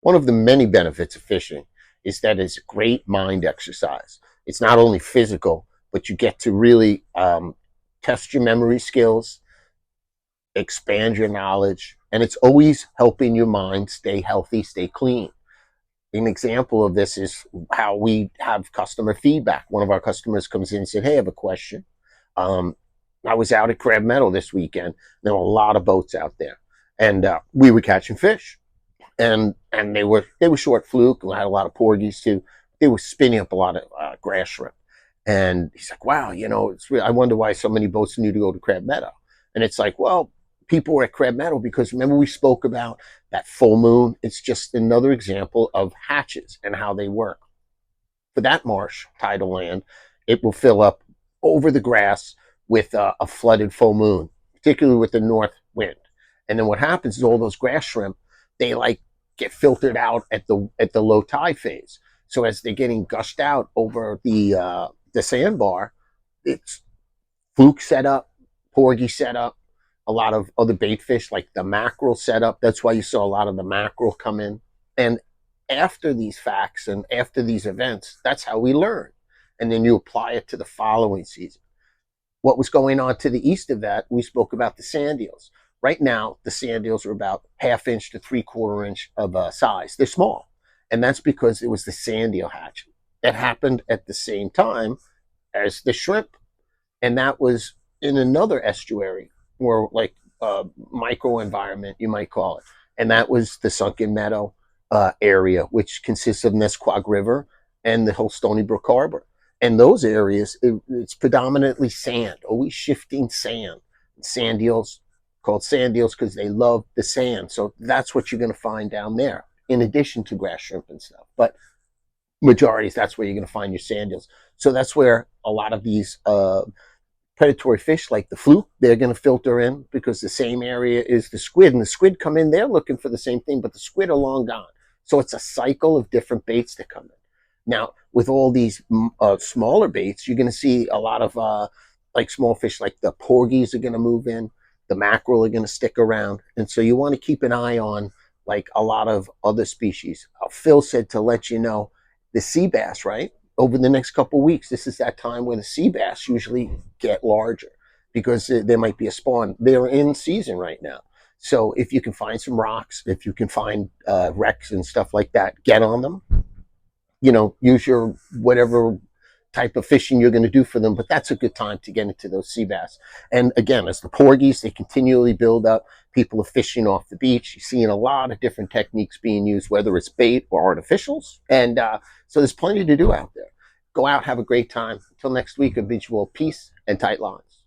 One of the many benefits of fishing is that it's a great mind exercise. It's not only physical, but you get to really test your memory skills, expand your knowledge, and it's always helping your mind stay healthy, stay clean. An example of this is how we have customer feedback. One of our customers comes in and said, "Hey, I have a question. Um, I was out at Crab Meadow this weekend. There were a lot of boats out there, and we were catching fish, and they were short fluke. We had a lot of porgies too. They were spinning up a lot of grass shrimp." And he's like, "Wow, I wonder why so many boats need to go to Crab Meadow." And it's like, well, people were at Crab Meadow because remember we spoke about that full moon. It's just another example of hatches and how they work. For that marsh, tidal land, it will fill up over the grass with a flooded full moon, particularly with the north wind. And then what happens is all those grass shrimp, they like get filtered out at the low tide phase. So as they're getting gushed out over the sandbar, it's fluke setup, porgy setup, a lot of other bait fish like the mackerel setup. That's why you saw a lot of the mackerel come in. And after these facts and after these events, that's how we learn. And then you apply it to the following season. What was going on to the east of that, we spoke about the sand eels. Right now, the sand eels are about ½ inch to 3/4 inch of size. They're small. And that's because it was the sand eel hatch. That happened at the same time as the shrimp. And that was in another estuary or like micro environment, you might call it. And that was the Sunken Meadow area, which consists of Nesquag River and the whole Stony Brook Harbor. And those areas, it's predominantly sand, always shifting sand. Sand eels, called sand eels because they love the sand. So that's what you're going to find down there, in addition to grass shrimp and stuff. But majorities, that's where you're going to find your sand eels. So that's where a lot of these predatory fish like the fluke, they're going to filter in because the same area is the squid. And the squid come in, they're looking for the same thing, but the squid are long gone. So it's a cycle of different baits that come in. Now, with all these smaller baits, you're going to see a lot of like small fish like the porgies are going to move in. The mackerel are going to stick around. And so you want to keep an eye on like a lot of other species. Phil said to let you know the sea bass, right? Over the next couple of weeks, this is that time where the sea bass usually get larger because there might be a spawn. They're in season right now. So if you can find some rocks, if you can find wrecks and stuff like that, get on them. Use your whatever type of fishing you're going to do for them, but that's a good time to get into those sea bass. And again, as the porgies, they continually build up, people are fishing off the beach. You're seeing a lot of different techniques being used, whether it's bait or artificials. And so there's plenty to do out there. Go out, have a great time. Until next week, I bid you all peace and tight lines.